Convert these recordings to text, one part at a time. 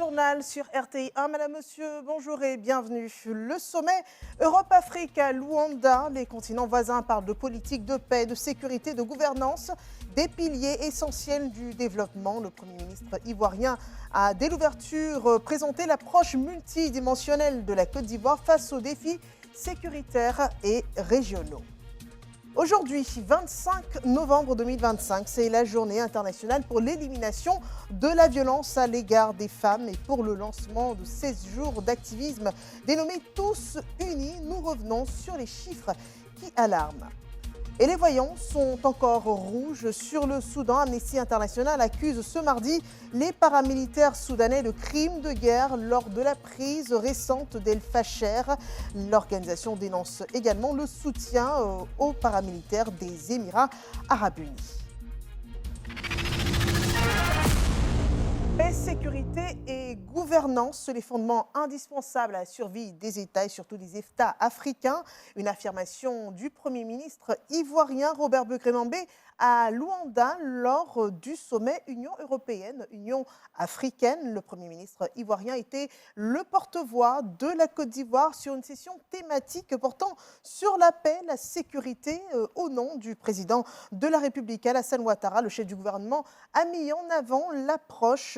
journal sur RTI1. Madame, monsieur, bonjour et bienvenue. Le sommet Europe-Afrique à Luanda. Les continents voisins parlent de politique, de paix, de sécurité, de gouvernance, des piliers essentiels du développement. Le Premier ministre ivoirien a, dès l'ouverture, présenté l'approche multidimensionnelle de la Côte d'Ivoire face aux défis sécuritaires et régionaux. Aujourd'hui, 25 novembre 2025, c'est la journée internationale pour l'élimination de la violence à l'égard des femmes et pour le lancement de 16 jours d'activisme dénommé Tous Unis. Nous revenons sur les chiffres qui alarment. Et les voyants sont encore rouges sur le Soudan. Amnesty International accuse ce mardi les paramilitaires soudanais de crimes de guerre lors de la prise récente d'El Fasher. L'organisation dénonce également le soutien aux paramilitaires des Émirats arabes unis. Paix, sécurité et gouvernance, les fondements indispensables à la survie des États et surtout des États africains. Une affirmation du Premier ministre ivoirien Robert Begremambé à Luanda lors du sommet Union européenne-Union africaine. Le Premier ministre ivoirien était le porte-voix de la Côte d'Ivoire sur une session thématique portant sur la paix, la sécurité au nom du président de la République Alassane Ouattara. Le chef du gouvernement a mis en avant l'approche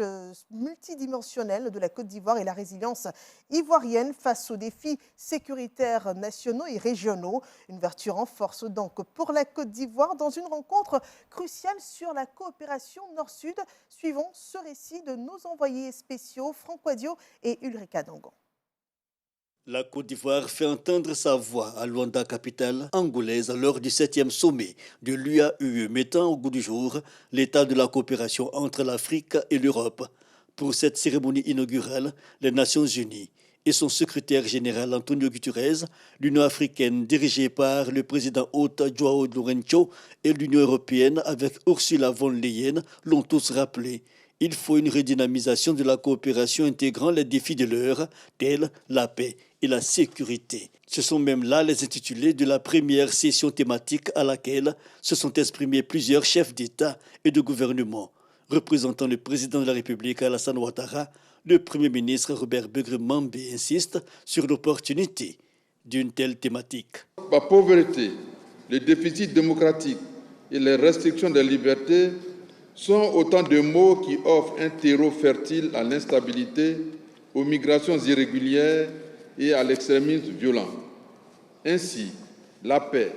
multidimensionnelle de la Côte d'Ivoire et la résilience ivoirienne face aux défis sécuritaires nationaux et régionaux. Une ouverture en force donc pour la Côte d'Ivoire dans une rencontre cruciale sur la coopération Nord-Sud. Suivons ce récit de nos envoyés spéciaux Franck Wadio et Ulrika Dangon. La Côte d'Ivoire fait entendre sa voix à Luanda, capitale angolaise, lors du 7e sommet de l'UAE, mettant au goût du jour l'état de la coopération entre l'Afrique et l'Europe. Pour cette cérémonie inaugurale, les Nations Unies et son secrétaire général Antonio Guterres, l'Union africaine dirigée par le président hôte João Lourenço et l'Union européenne avec Ursula von Leyen l'ont tous rappelé. Il faut une redynamisation de la coopération intégrant les défis de l'heure, tels la paix et la sécurité. Ce sont même là les intitulés de la première session thématique à laquelle se sont exprimés plusieurs chefs d'État et de gouvernement. Représentant le président de la République Alassane Ouattara, le Premier ministre Robert Begremambé insiste sur l'opportunité d'une telle thématique. La pauvreté, les déficits démocratiques et les restrictions des libertés sont autant de mots qui offrent un terreau fertile à l'instabilité, aux migrations irrégulières et à l'extrémisme violent. Ainsi, la paix,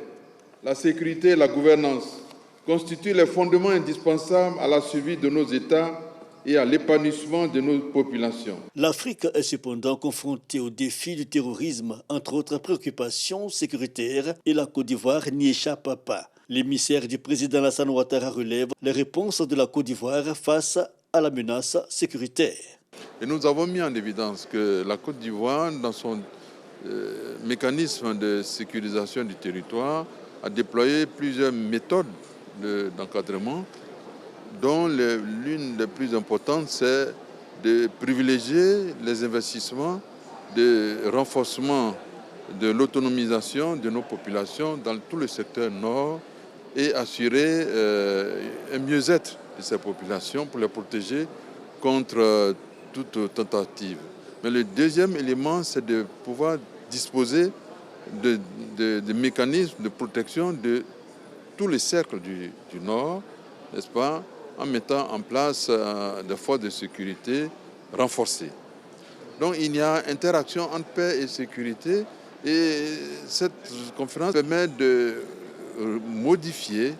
la sécurité et la gouvernance constituent les fondements indispensables à la survie de nos États et à l'épanouissement de nos populations. L'Afrique est cependant confrontée au défi du terrorisme, entre autres préoccupations sécuritaires, et la Côte d'Ivoire n'y échappe pas. L'émissaire du président Alassane Ouattara relève les réponses de la Côte d'Ivoire face à la menace sécuritaire. Et nous avons mis en évidence que la Côte d'Ivoire, dans son mécanisme de sécurisation du territoire, a déployé plusieurs méthodes d'encadrement, dont l'une des plus importantes, c'est de privilégier les investissements de renforcement de l'autonomisation de nos populations dans tout le secteur nord et assurer un mieux-être de ces populations pour les protéger contre toute tentative. Mais le deuxième élément, c'est de pouvoir disposer de mécanismes de protection de tous les cercles du nord, n'est-ce pas, en mettant en place des forces de sécurité renforcées. Donc il y a interaction entre paix et sécurité et cette conférence permet de modifier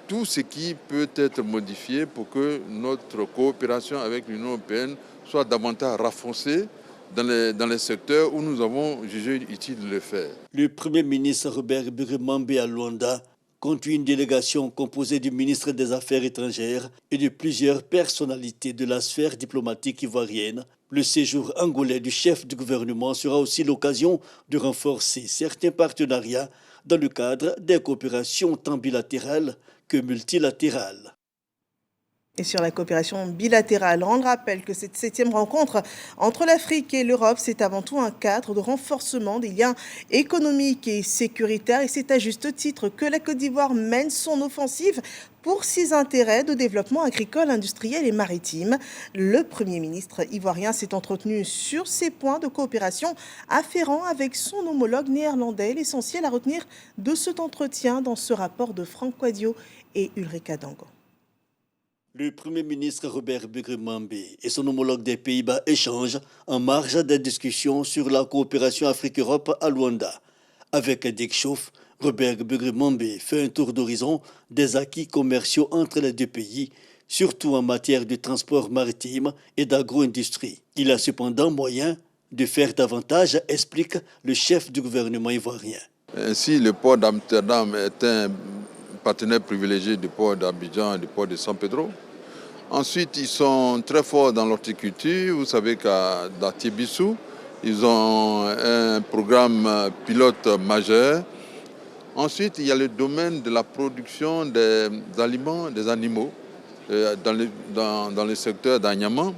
tout ce qui peut être modifié pour que notre coopération avec l'Union européenne soit davantage renforcée dans les secteurs où nous avons jugé utile de le faire. Le Premier ministre Robert Begremambé à Luanda conduit une délégation composée du ministre des Affaires étrangères et de plusieurs personnalités de la sphère diplomatique ivoirienne. Le séjour angolais du chef du gouvernement sera aussi l'occasion de renforcer certains partenariats dans le cadre des coopérations tant bilatérales que multilatérales. Et sur la coopération bilatérale, on rappelle que cette 7e rencontre entre l'Afrique et l'Europe, c'est avant tout un cadre de renforcement des liens économiques et sécuritaires. Et c'est à juste titre que la Côte d'Ivoire mène son offensive pour ses intérêts de développement agricole, industriel et maritime. Le Premier ministre ivoirien s'est entretenu sur ces points de coopération afférents avec son homologue néerlandais. L'essentiel à retenir de cet entretien dans ce rapport de Franck Quadio et Ulrika Dango. Le Premier ministre Robert Begré-Mambé et son homologue des Pays-Bas échangent en marge des discussions sur la coopération Afrique-Europe à Luanda. Avec Dick Schoof, Robert Begré-Mambé fait un tour d'horizon des acquis commerciaux entre les deux pays, surtout en matière de transport maritime et d'agro-industrie. Il a cependant moyen de faire davantage, explique le chef du gouvernement ivoirien. Ainsi, le port d'Amsterdam est un partenaire privilégié du port d'Abidjan et du port de San Pedro. Ensuite, ils sont très forts dans l'horticulture. Vous savez qu'à Tibissou, ils ont un programme pilote majeur. Ensuite, il y a le domaine de la production des aliments, des animaux, dans le secteur d'Agnaman,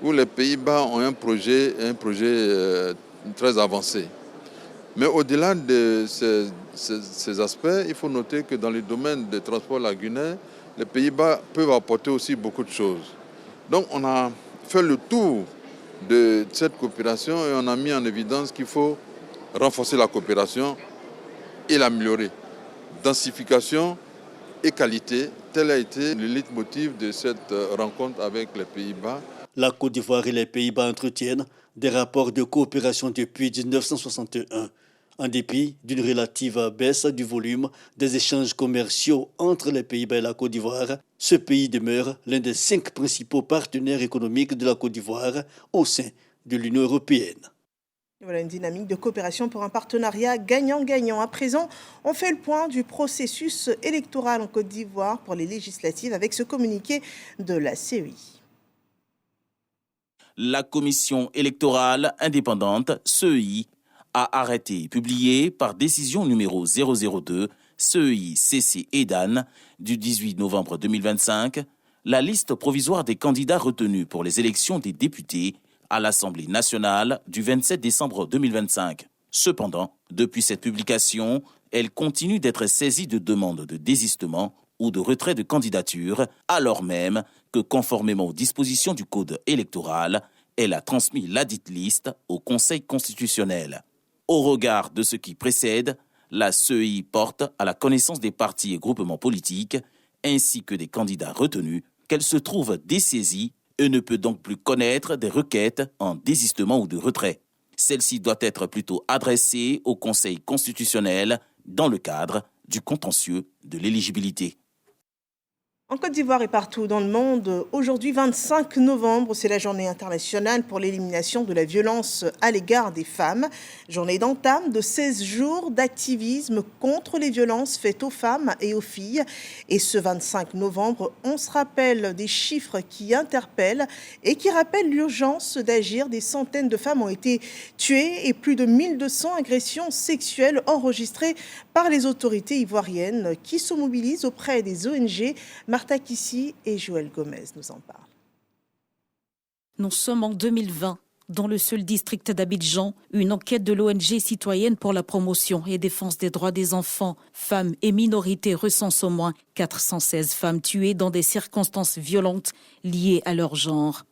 où les Pays-Bas ont un projet très avancé. Mais au-delà de ces aspects, il faut noter que dans le domaine des transports lagunaires, les Pays-Bas peuvent apporter aussi beaucoup de choses. Donc on a fait le tour de cette coopération et on a mis en évidence qu'il faut renforcer la coopération et l'améliorer. Densification et qualité, tel a été le leitmotiv de cette rencontre avec les Pays-Bas. La Côte d'Ivoire et les Pays-Bas entretiennent des rapports de coopération depuis 1961. En dépit d'une relative baisse du volume des échanges commerciaux entre les Pays-Bas et la Côte d'Ivoire, ce pays demeure l'un des 5 principaux partenaires économiques de la Côte d'Ivoire au sein de l'Union européenne. Voilà une dynamique de coopération pour un partenariat gagnant-gagnant. À présent, on fait le point du processus électoral en Côte d'Ivoire pour les législatives avec ce communiqué de la CEI. La commission électorale indépendante, CEI, a arrêté et publié par décision numéro 002 CEI-CC EDAN du 18 novembre 2025 la liste provisoire des candidats retenus pour les élections des députés à l'Assemblée nationale du 27 décembre 2025. Cependant, depuis cette publication, elle continue d'être saisie de demandes de désistement ou de retrait de candidature, alors même que, conformément aux dispositions du Code électoral, elle a transmis ladite liste au Conseil constitutionnel. Au regard de ce qui précède, la CEI porte à la connaissance des partis et groupements politiques, ainsi que des candidats retenus, qu'elle se trouve dessaisie et ne peut donc plus connaître des requêtes en désistement ou de retrait. Celle-ci doit être plutôt adressée au Conseil constitutionnel dans le cadre du contentieux de l'éligibilité. En Côte d'Ivoire et partout dans le monde, aujourd'hui 25 novembre, c'est la journée internationale pour l'élimination de la violence à l'égard des femmes. Journée d'entame de 16 jours d'activisme contre les violences faites aux femmes et aux filles. Et ce 25 novembre, on se rappelle des chiffres qui interpellent et qui rappellent l'urgence d'agir. Des centaines de femmes ont été tuées et plus de 1200 agressions sexuelles enregistrées par les autorités ivoiriennes qui se mobilisent auprès des ONG. Martha Kissi et Joël Gomez nous en parlent. Nous sommes en 2020. Dans le seul district d'Abidjan, une enquête de l'ONG citoyenne pour la promotion et défense des droits des enfants, femmes et minorités recense au moins 416 femmes tuées dans des circonstances violentes liées à leur genre.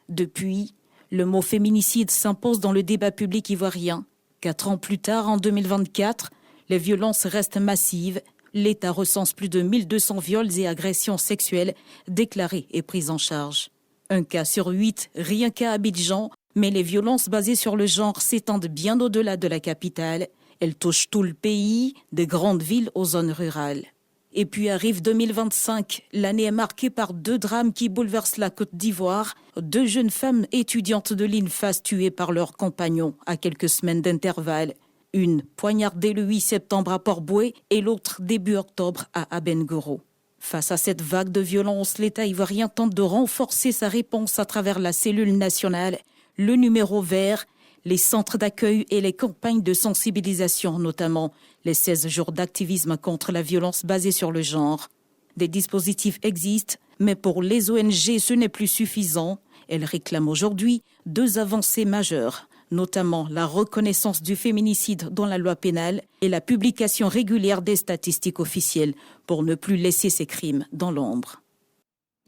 Depuis, le mot féminicide s'impose dans le débat public ivoirien. 4 ans plus tard, en 2024, les violences restent massives. L'État recense plus de 1200 viols et agressions sexuelles déclarés et pris en charge. Un cas sur 8, rien qu'à Abidjan, mais les violences basées sur le genre s'étendent bien au-delà de la capitale. Elles touchent tout le pays, des grandes villes aux zones rurales. Et puis arrive 2025, l'année est marquée par 2 drames qui bouleversent la Côte d'Ivoire. 2 jeunes femmes étudiantes de l'INFAS tuées par leurs compagnons à quelques semaines d'intervalle. Une poignardée le 8 septembre à Port-Bouët et l'autre début octobre à Abengourou. Face à cette vague de violence, l'État ivoirien tente de renforcer sa réponse à travers la cellule nationale, le numéro vert, les centres d'accueil et les campagnes de sensibilisation, notamment les 16 jours d'activisme contre la violence basée sur le genre. Des dispositifs existent, mais pour les ONG, ce n'est plus suffisant. Elles réclament aujourd'hui 2 avancées majeures. notamment la reconnaissance du féminicide dans la loi pénale et la publication régulière des statistiques officielles pour ne plus laisser ces crimes dans l'ombre.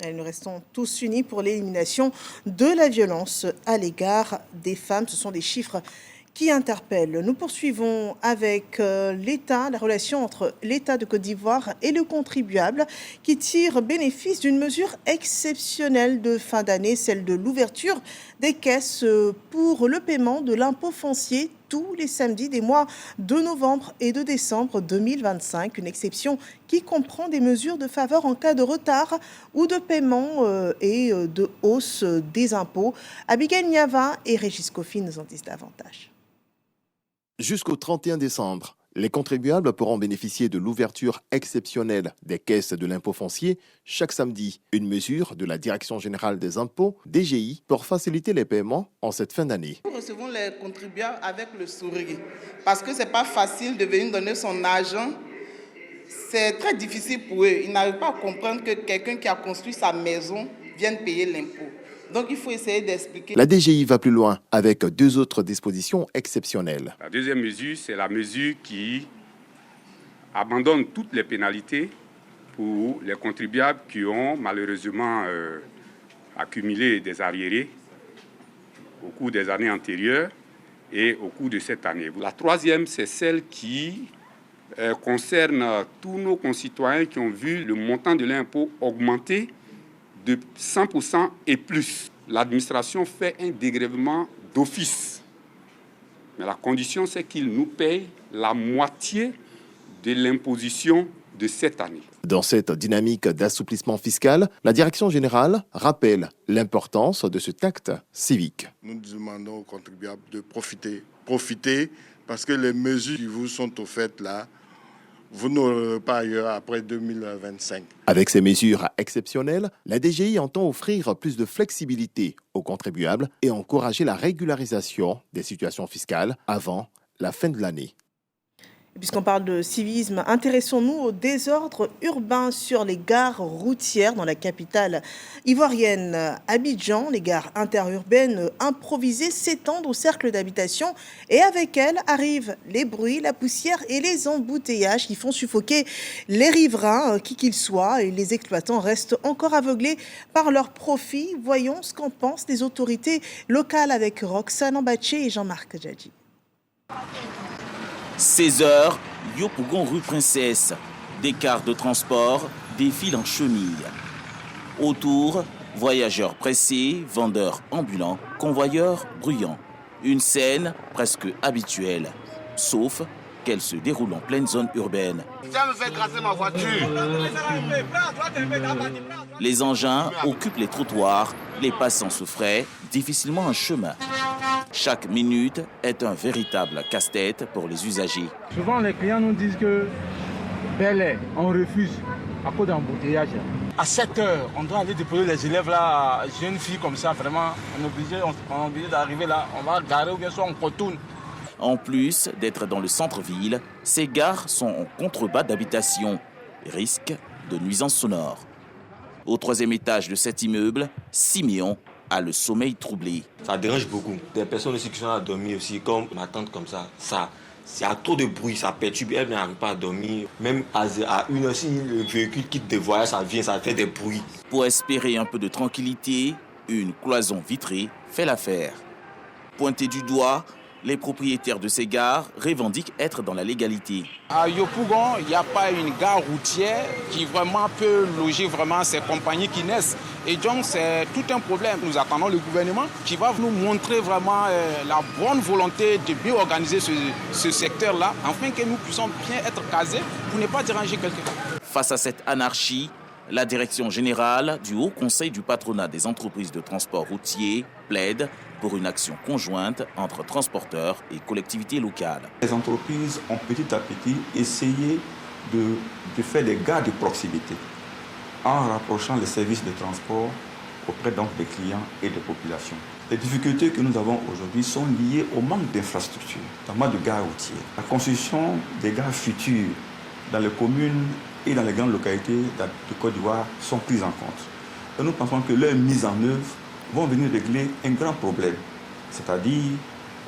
Et nous restons tous unis pour l'élimination de la violence à l'égard des femmes. Ce sont des chiffres qui interpellent. Nous poursuivons avec l'État, la relation entre l'État de Côte d'Ivoire et le contribuable qui tire bénéfice d'une mesure exceptionnelle de fin d'année, celle de l'ouverture des caisses pour le paiement de l'impôt foncier tous les samedis des mois de novembre et de décembre 2025. Une exception qui comprend des mesures de faveur en cas de retard ou de paiement et de hausse des impôts. Abigail Niava et Régis Kofi nous en disent davantage. Jusqu'au 31 décembre, les contribuables pourront bénéficier de l'ouverture exceptionnelle des caisses de l'impôt foncier chaque samedi, une mesure de la Direction générale des impôts, DGI, pour faciliter les paiements en cette fin d'année. Nous recevons les contribuables avec le sourire parce que ce n'est pas facile de venir donner son argent. C'est très difficile pour eux. Ils n'arrivent pas à comprendre que quelqu'un qui a construit sa maison vienne payer l'impôt. Donc il faut essayer d'expliquer. La DGI va plus loin avec deux autres dispositions exceptionnelles. La deuxième mesure, c'est la mesure qui abandonne toutes les pénalités pour les contribuables qui ont malheureusement accumulé des arriérés au cours des années antérieures et au cours de cette année. La troisième, c'est celle qui concerne tous nos concitoyens qui ont vu le montant de l'impôt augmenter de 100% et plus. L'administration fait un dégrèvement d'office. Mais la condition, c'est qu'ils nous payent la moitié de l'imposition de cette année. Dans cette dynamique d'assouplissement fiscal, la Direction générale rappelle l'importance de ce acte civique. Nous demandons aux contribuables de profiter parce que les mesures qui vous sont offertes là, vous n'aurez pas ailleurs après 2025. Avec ces mesures exceptionnelles, la DGI entend offrir plus de flexibilité aux contribuables et encourager la régularisation des situations fiscales avant la fin de l'année. Puisqu'on parle de civisme, intéressons-nous au désordre urbain sur les gares routières dans la capitale ivoirienne Abidjan. Les gares interurbaines improvisées s'étendent au cercle d'habitation et avec elles arrivent les bruits, la poussière et les embouteillages qui font suffoquer les riverains, qui qu'ils soient, et les exploitants restent encore aveuglés par leurs profits. Voyons ce qu'en pensent les autorités locales avec Roxane Ambaché et Jean-Marc Djadji. 16h, Yopougon rue Princesse. Des cars de transport défilent en chenille. Autour, voyageurs pressés, vendeurs ambulants, convoyeurs bruyants. Une scène presque habituelle, sauf qu'elle se déroule en pleine zone urbaine. Ça me fait grasser ma voiture. Les engins occupent les trottoirs, les passants se fraient difficilement un chemin. Chaque minute est un véritable casse-tête pour les usagers. Souvent, les clients nous disent que Bel-Air, on refuse à cause d'embouteillage. À 7 heures, on doit aller déposer les élèves là, jeunes filles comme ça, vraiment, on est obligé d'arriver là, on va garer ou bien soit on retourne. En plus d'être dans le centre-ville, ces gares sont en contrebas d'habitation, risque de nuisances sonores. Au 3e étage de cet immeuble, Siméon a le sommeil troublé. Ça dérange beaucoup. Des personnes aussi qui sont à dormir aussi, comme ma tante comme ça. Il y a trop de bruit, ça perturbe, elle n'arrive pas à dormir. Même à 1h, si le véhicule quitte des voyages, ça fait des bruits. Pour espérer un peu de tranquillité, une cloison vitrée fait l'affaire. Pointés du doigt, les propriétaires de ces gares revendiquent être dans la légalité. À Yopougon, il n'y a pas une gare routière qui vraiment peut loger vraiment ces compagnies qui naissent. Et donc, c'est tout un problème. Nous attendons le gouvernement qui va nous montrer vraiment la bonne volonté de bien organiser ce secteur-là, afin que nous puissions bien être casés pour ne pas déranger quelqu'un. Face à cette anarchie, la direction générale du Haut Conseil du patronat des entreprises de transport routier plaide pour une action conjointe entre transporteurs et collectivités locales. Les entreprises ont petit à petit essayé de faire des gares de proximité en rapprochant les services de transport auprès donc des clients et des populations. Les difficultés que nous avons aujourd'hui sont liées au manque d'infrastructures, notamment de gares routières. La construction des gares futures dans les communes et dans les grandes localités de Côte d'Ivoire sont prises en compte. Et nous pensons que leur mise en œuvre vont venir régler un grand problème, c'est-à-dire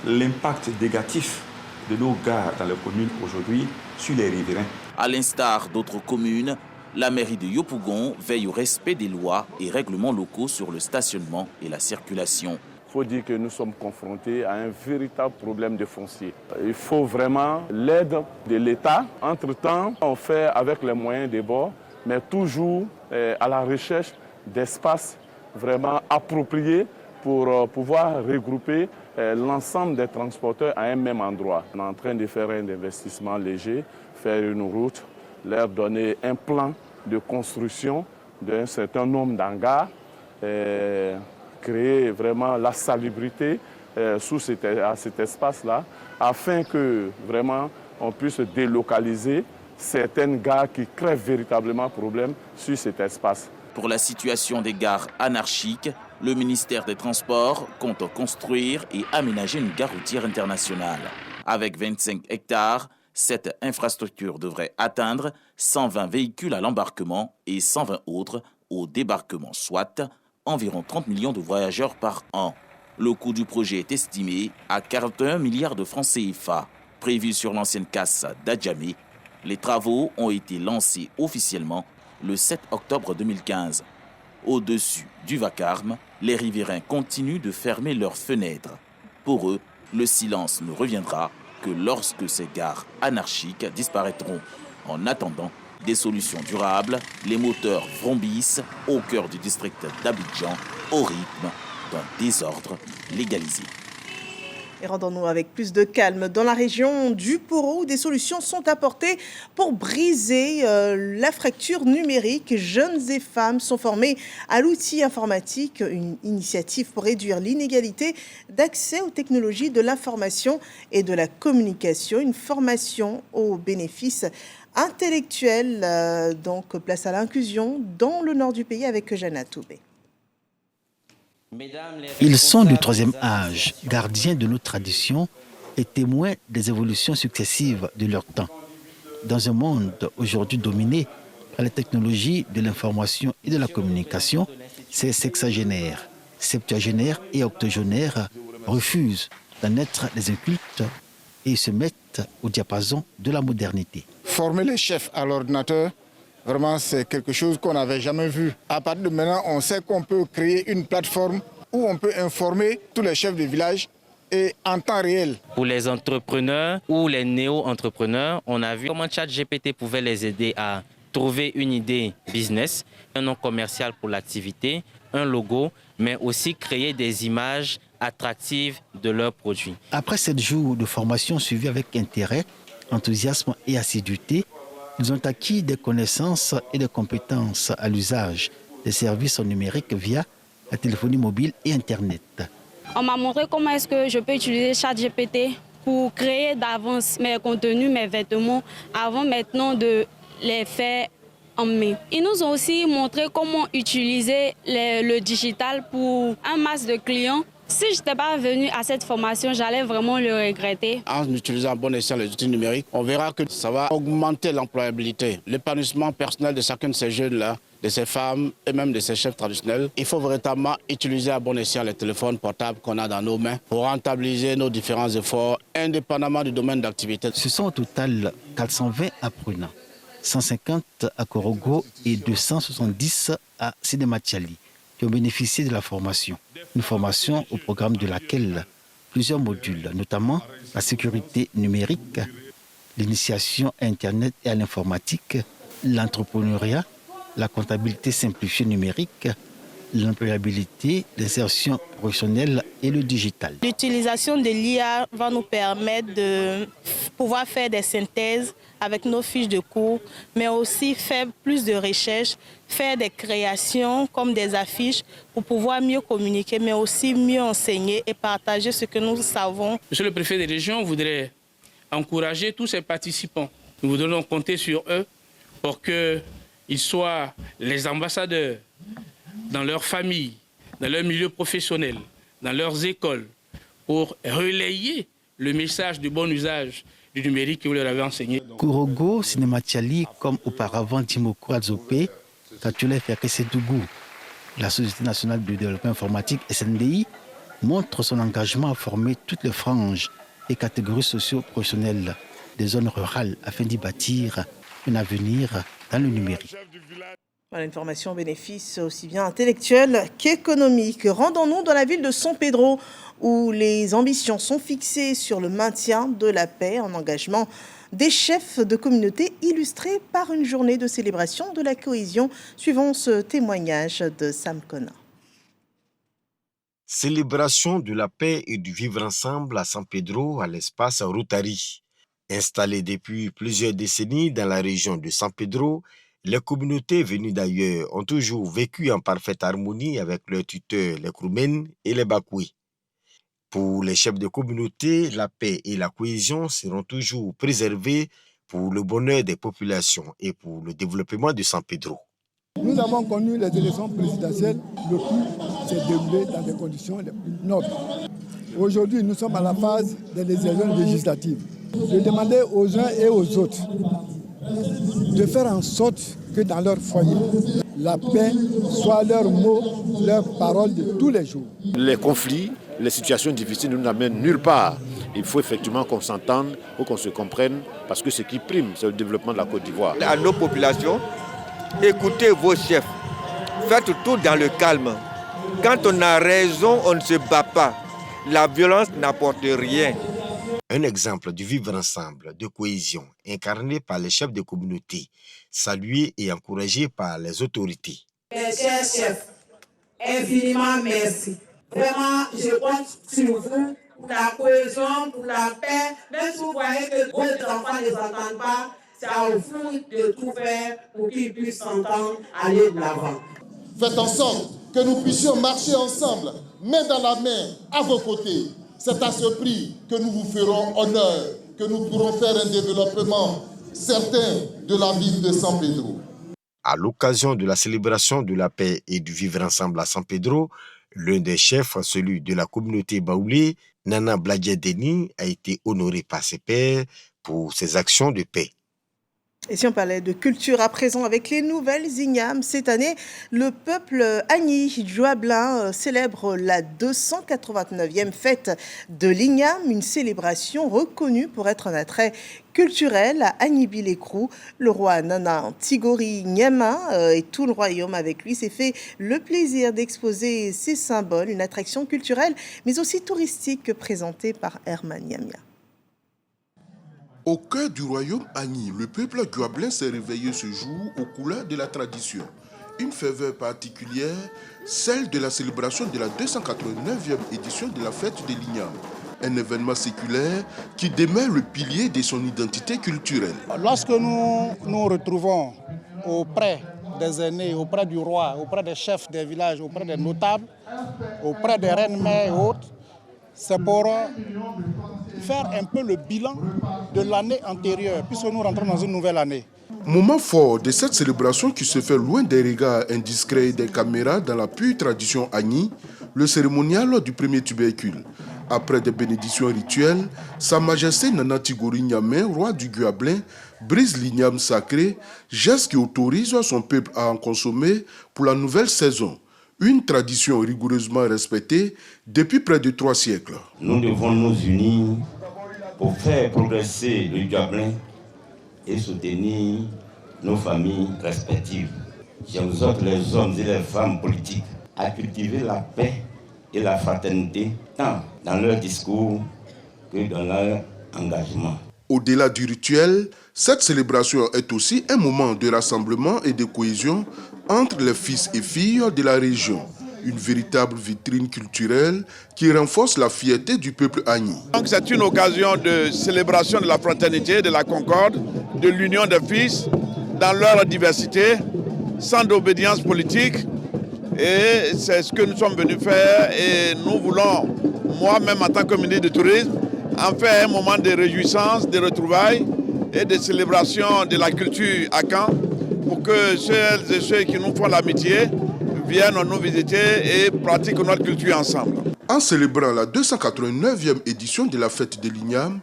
l'impact négatif de nos gares dans les communes aujourd'hui sur les riverains. À l'instar d'autres communes, la mairie de Yopougon veille au respect des lois et règlements locaux sur le stationnement et la circulation. Il faut dire que nous sommes confrontés à un véritable problème de foncier. Il faut vraiment l'aide de l'État. Entre-temps, on fait avec les moyens des bords, mais toujours à la recherche d'espaces vraiment appropriés pour pouvoir regrouper l'ensemble des transporteurs à un même endroit. On est en train de faire un investissement léger, faire une route, leur donner un plan de construction d'un certain nombre d'hangars, créer vraiment la salubrité à cet espace-là, afin que vraiment on puisse délocaliser certaines gares qui créent véritablement problème sur cet espace. Pour la situation des gares anarchiques, le ministère des Transports compte construire et aménager une gare routière internationale. Avec 25 hectares, cette infrastructure devrait atteindre 120 véhicules à l'embarquement et 120 autres au débarquement, soit environ 30 millions de voyageurs par an. Le coût du projet est estimé à 41 milliards de francs CFA. Prévu sur l'ancienne casse d'Adjamé, les travaux ont été lancés officiellement le 7 octobre 2015. Au-dessus du vacarme, les riverains continuent de fermer leurs fenêtres. Pour eux, le silence ne reviendra que lorsque ces gares anarchiques disparaîtront. En attendant des solutions durables, les moteurs vrombissent au cœur du district d'Abidjan au rythme d'un désordre légalisé. Et rendons-nous avec plus de calme dans la région du Poro où des solutions sont apportées pour briser la fracture numérique. Jeunes et femmes sont formés à l'outil informatique, une initiative pour réduire l'inégalité d'accès aux technologies de l'information et de la communication, une formation aux bénéfices intellectuels. Donc place à l'inclusion dans le nord du pays avec Eugène Toubé. Ils sont du troisième âge, gardiens de nos traditions et témoins des évolutions successives de leur temps. Dans un monde aujourd'hui dominé par les technologies de l'information et de la communication, ces sexagénaires, septuagénaires et octogénaires refusent d'en être des incultes et se mettent au diapason de la modernité. Former les chefs à l'ordinateur, vraiment, c'est quelque chose qu'on n'avait jamais vu. À partir de maintenant, on sait qu'on peut créer une plateforme où on peut informer tous les chefs de village et en temps réel. Pour les entrepreneurs ou les néo-entrepreneurs, on a vu comment ChatGPT pouvait les aider à trouver une idée business, un nom commercial pour l'activité, un logo, mais aussi créer des images attractives de leurs produits. Après 7 jours de formation suivie avec intérêt, enthousiasme et assiduité, ils ont acquis des connaissances et des compétences à l'usage des services numériques via la téléphonie mobile et Internet. On m'a montré comment est-ce que je peux utiliser ChatGPT pour créer d'avance mes contenus, mes vêtements, avant maintenant de les faire en mai. Ils nous ont aussi montré comment utiliser le digital pour un masse de clients. Si je n'étais pas venu à cette formation, j'allais vraiment le regretter. En utilisant à bon escient les outils numériques, on verra que ça va augmenter l'employabilité, l'épanouissement personnel de chacun de ces jeunes-là, de ces femmes et même de ces chefs traditionnels. Il faut véritablement utiliser à bon escient les téléphones portables qu'on a dans nos mains pour rentabiliser nos différents efforts, indépendamment du domaine d'activité. Ce sont au total 420 apprenants, 150 à Korogo et 270 à Sidematiali, qui ont bénéficié de la formation. Une formation au programme de laquelle plusieurs modules, notamment la sécurité numérique, l'initiation à Internet et à l'informatique, l'entrepreneuriat, la comptabilité simplifiée numérique, l'employabilité, l'insertion professionnelle et le digital. L'utilisation de l'IA va nous permettre de pouvoir faire des synthèses avec nos fiches de cours, mais aussi faire plus de recherches, faire des créations comme des affiches pour pouvoir mieux communiquer, mais aussi mieux enseigner et partager ce que nous savons. Monsieur le préfet de région voudrait encourager tous ses participants. Nous voudrions compter sur eux pour qu'ils soient les ambassadeurs dans leur famille, dans leur milieu professionnel, dans leurs écoles, pour relayer le message du bon usage du numérique que vous leur avez enseigné. Korogo, Sidematiali, comme auparavant Timoko Adzopé, Katule Fekese Tougou, la Société nationale de développement informatique SNDI, montre son engagement à former toutes les franges et catégories socio-professionnelles des zones rurales afin d'y bâtir un avenir dans le numérique. Voilà une formation au bénéfice aussi bien intellectuel qu'économique. Rendons-nous dans la ville de San Pedro où les ambitions sont fixées sur le maintien de la paix en engagement des chefs de communauté illustrés par une journée de célébration de la cohésion. Suivons ce témoignage de Sam Kona. Célébration de la paix et du vivre ensemble à San Pedro, à l'espace Rotary. Installées depuis plusieurs décennies dans la région de San Pedro, les communautés venues d'ailleurs ont toujours vécu en parfaite harmonie avec leurs tuteurs, les Kroumen et les Bakoué. Pour les chefs de communauté, la paix et la cohésion seront toujours préservées pour le bonheur des populations et pour le développement de San Pedro. Nous avons connu les élections présidentielles, le tout s'est déroulé dans des conditions les plus nobles. Aujourd'hui, nous sommes à la phase des élections législatives. Je demandais aux uns et aux autres de faire en sorte que dans leur foyer, la paix soit leur mot, leur parole de tous les jours. Les conflits, les situations difficiles ne nous amènent nulle part. Il faut effectivement qu'on s'entende, qu'on se comprenne, parce que ce qui prime, c'est le développement de la Côte d'Ivoire. À nos populations, écoutez vos chefs, faites tout dans le calme. Quand on a raison, on ne se bat pas. La violence n'apporte rien. Un exemple du vivre ensemble, de cohésion, incarné par les chefs de communauté, salué et encouragé par les autorités. Mes chers chefs, infiniment merci. Vraiment, je compte sur vous pour la cohésion, pour la paix. Même si vous voyez que vos enfants ne s'entendent pas, c'est à vous de tout faire pour qu'ils puissent s'entendre, aller de l'avant. Faites en sorte que nous puissions marcher ensemble, main dans la main, à vos côtés. C'est à ce prix que nous vous ferons honneur, que nous pourrons faire un développement certain de la ville de San Pedro. À l'occasion de la célébration de la paix et du vivre ensemble à San Pedro, l'un des chefs, celui de la communauté baoulé, Nana Bladjedeni, a été honoré par ses pairs pour ses actions de paix. Et si on parlait de culture à présent avec les nouvelles ignames, cette année, le peuple Agni Djouablin célèbre la 289e fête de l'igname, une célébration reconnue pour être un attrait culturel à Agni-Bilékrou. Le roi Nana Tigori Nyama et tout le royaume avec lui s'est fait le plaisir d'exposer ses symboles, une attraction culturelle mais aussi touristique présentée par Herman Yamia. Au cœur du royaume Agni, le peuple Djouablin s'est réveillé ce jour aux couleurs de la tradition. Une ferveur particulière, celle de la célébration de la 289e édition de la fête de l'igname. Un événement séculaire qui demeure le pilier de son identité culturelle. Lorsque nous nous retrouvons auprès des aînés, auprès du roi, auprès des chefs des villages, auprès des notables, auprès des reines-mères et autres, c'est pour faire un peu le bilan de l'année antérieure, puisque nous rentrons dans une nouvelle année. Moment fort de cette célébration qui se fait loin des regards indiscrets des caméras dans la pure tradition Agni, le cérémonial du premier tubercule. Après des bénédictions rituelles, Sa Majesté Nana Tigori Nyame, roi du Djouablin, brise l'igname sacré, geste qui autorise son peuple à en consommer pour la nouvelle saison. Une tradition rigoureusement respectée depuis près de 3 siècles. Nous devons nous unir pour faire progresser le Djouablin et soutenir nos familles respectives. J'exhorte les hommes et les femmes politiques à cultiver la paix et la fraternité, tant dans leur discours que dans leur engagement. Au-delà du rituel, cette célébration est aussi un moment de rassemblement et de cohésion entre les fils et filles de la région. Une véritable vitrine culturelle qui renforce la fierté du peuple Agni. Donc c'est une occasion de célébration de la fraternité, de la concorde, de l'union des fils dans leur diversité, sans obédience politique. Et c'est ce que nous sommes venus faire et nous voulons, moi-même en tant que ministre du Tourisme, en faire un moment de réjouissance, de retrouvailles et de célébration de la culture à Caen pour que celles et ceux qui nous font l'amitié viennent nous visiter et pratiquent notre culture ensemble. En célébrant la 289e édition de la fête de l'igname,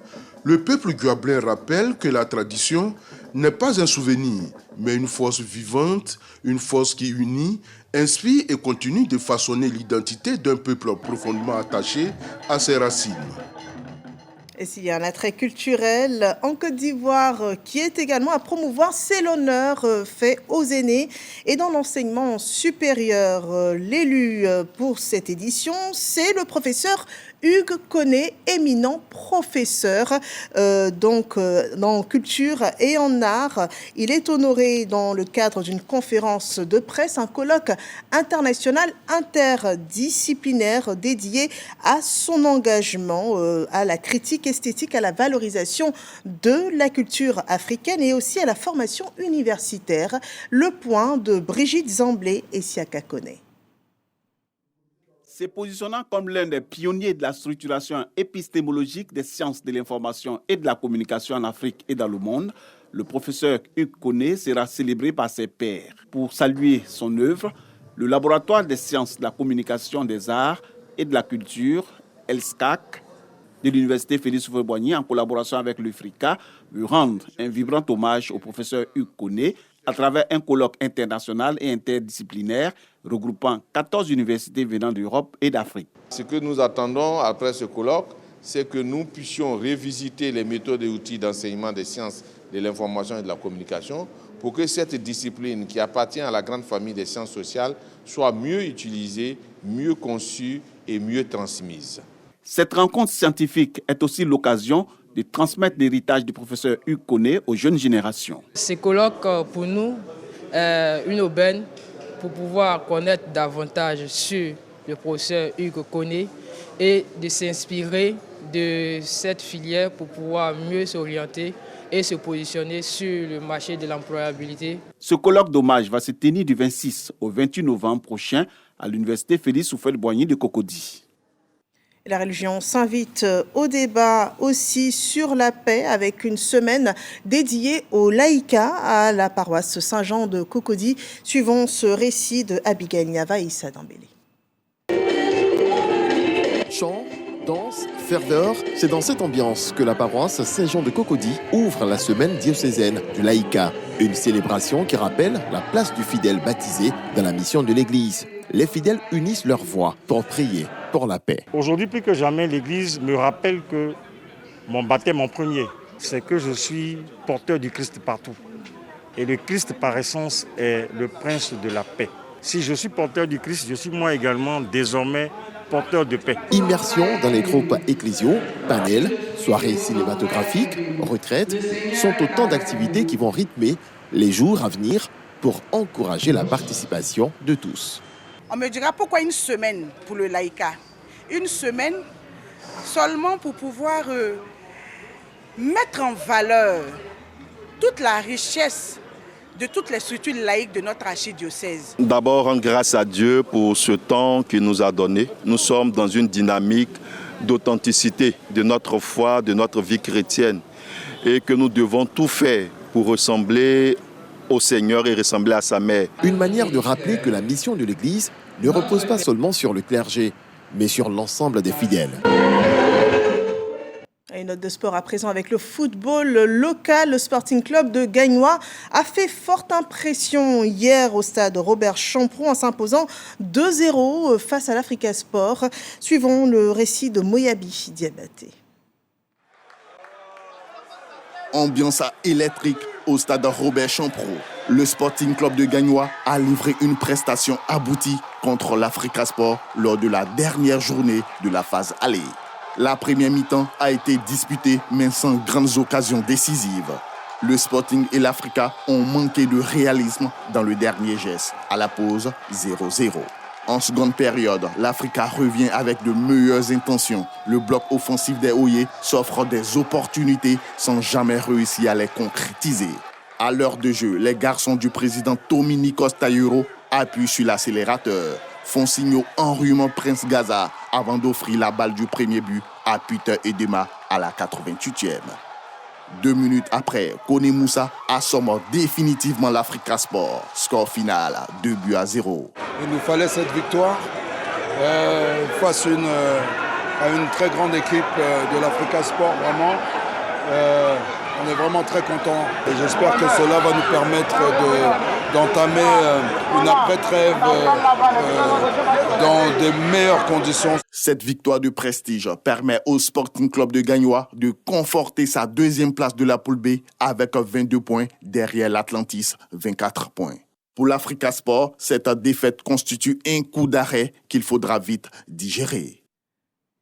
Le peuple guablin rappelle que la tradition n'est pas un souvenir, mais une force vivante, une force qui unit, inspire et continue de façonner l'identité d'un peuple profondément attaché à ses racines. Et s'il y a un attrait culturel en Côte d'Ivoire qui est également à promouvoir, c'est l'honneur fait aux aînés. Et dans l'enseignement supérieur, l'élu pour cette édition, c'est le professeur Hugues Koné, éminent professeur dans culture et en art. Il est honoré dans le cadre d'une conférence de presse, un colloque international interdisciplinaire dédié à son engagement, à la critique esthétique, à la valorisation de la culture africaine et aussi à la formation universitaire. Le point de Brigitte Zamblé et Siaka Koné. Se positionnant comme l'un des pionniers de la structuration épistémologique des sciences de l'information et de la communication en Afrique et dans le monde, le professeur Hugues Koné sera célébré par ses pairs. Pour saluer son œuvre, le laboratoire des sciences de la communication des arts et de la culture, LSCAC, de l'université Félix Houphouët-Boigny, en collaboration avec l'UFRICA, veut rendre un vibrant hommage au professeur Hugues Koné à travers un colloque international et interdisciplinaire regroupant 14 universités venant d'Europe et d'Afrique. Ce que nous attendons après ce colloque, c'est que nous puissions revisiter les méthodes et outils d'enseignement des sciences de l'information et de la communication pour que cette discipline qui appartient à la grande famille des sciences sociales soit mieux utilisée, mieux conçue et mieux transmise. Cette rencontre scientifique est aussi l'occasion de transmettre l'héritage du professeur Hugues Koné aux jeunes générations. Ce colloque, pour nous, est une aubaine pour pouvoir connaître davantage sur le professeur Hugues Koné et de s'inspirer de cette filière pour pouvoir mieux s'orienter et se positionner sur le marché de l'employabilité. Ce colloque d'hommage va se tenir du 26 au 28 novembre prochain à l'université Félix Houphouët-Boigny de Cocody. La religion s'invite au débat aussi sur la paix avec une semaine dédiée au laïcat à la paroisse Saint-Jean de Cocody. Suivons ce récit de Abigail Niava et Issa Dambélé. Chant, danse, ferveur, c'est dans cette ambiance que la paroisse Saint-Jean de Cocody ouvre la semaine diocésaine du laïcat. Une célébration qui rappelle la place du fidèle baptisé dans la mission de l'Église. Les fidèles unissent leurs voix pour prier pour la paix. Aujourd'hui, plus que jamais, l'Église me rappelle que mon baptême en premier, c'est que je suis porteur du Christ partout. Et le Christ, par essence, est le prince de la paix. Si je suis porteur du Christ, je suis moi également désormais porteur de paix. Immersion dans les groupes ecclésiaux, panels, soirées cinématographiques, retraites, sont autant d'activités qui vont rythmer les jours à venir pour encourager la participation de tous. On me dira pourquoi une semaine pour le laïcat. Une semaine seulement pour pouvoir mettre en valeur toute la richesse de toutes les structures laïques de notre archidiocèse. D'abord, rendre grâce à Dieu pour ce temps qu'il nous a donné. Nous sommes dans une dynamique d'authenticité de notre foi, de notre vie chrétienne et que nous devons tout faire pour ressembler au Seigneur et ressembler à sa mère. Une manière de rappeler que la mission de l'Église ne repose pas seulement sur le clergé, mais sur l'ensemble des fidèles. Une note de sport à présent avec le football local. Le Sporting Club de Gagnois a fait forte impression hier au stade Robert Champrou en s'imposant 2-0 face à l'Africa Sport. Suivons le récit de Moyabi Diabaté. Ambiance électrique au stade Robert Champrou. Le Sporting Club de Gagnois a livré une prestation aboutie contre l'Africa Sport lors de la dernière journée de la phase aller. La première mi-temps a été disputée mais sans grandes occasions décisives. Le Sporting et l'Africa ont manqué de réalisme dans le dernier geste. À la pause, 0-0. En seconde période, l'Africa revient avec de meilleures intentions. Le bloc offensif des Oyers s'offre des opportunités sans jamais réussir à les concrétiser. À l'heure de jeu, les garçons du président Dominicos Taïro appuient sur l'accélérateur. Font signe enrhumant Prince Gaza avant d'offrir la balle du premier but à Peter Edema à la 88e. 2 minutes après, Koné Moussa assomme définitivement l'Africa Sport. Score final, 2-0. Il nous fallait cette victoire face à une très grande équipe de l'Africa Sport, vraiment. On est vraiment très contents et j'espère que cela va nous permettre d'entamer une après-trêve dans de meilleures conditions. Cette victoire de prestige permet au Sporting Club de Gagnoa de conforter sa deuxième place de la poule B avec 22 points derrière l'Atlantis, 24 points. Pour l'Africa Sport, cette défaite constitue un coup d'arrêt qu'il faudra vite digérer.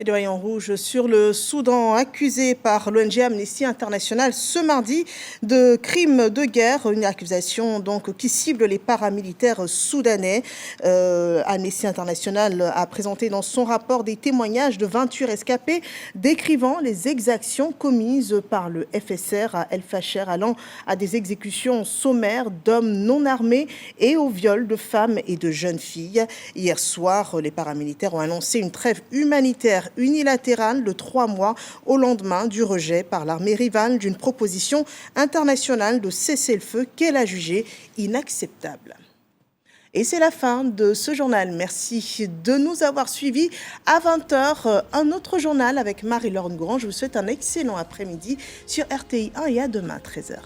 Et de Rayon Rouge sur le Soudan, accusé par l'ONG Amnesty International ce mardi de crimes de guerre, une accusation donc qui cible les paramilitaires soudanais. Amnesty International a présenté dans son rapport des témoignages de 28 rescapés décrivant les exactions commises par le FSR à El Fasher, allant à des exécutions sommaires d'hommes non armés et au viol de femmes et de jeunes filles. Hier soir, les paramilitaires ont annoncé une trêve humanitaire unilatérale de 3 mois au lendemain du rejet par l'armée rivale d'une proposition internationale de cessez-le-feu qu'elle a jugée inacceptable. Et c'est la fin de ce journal. Merci de nous avoir suivis. À 20h, un autre journal avec Marie-Laure Ngouran. Je vous souhaite un excellent après-midi sur RTI 1 et à demain, 13h.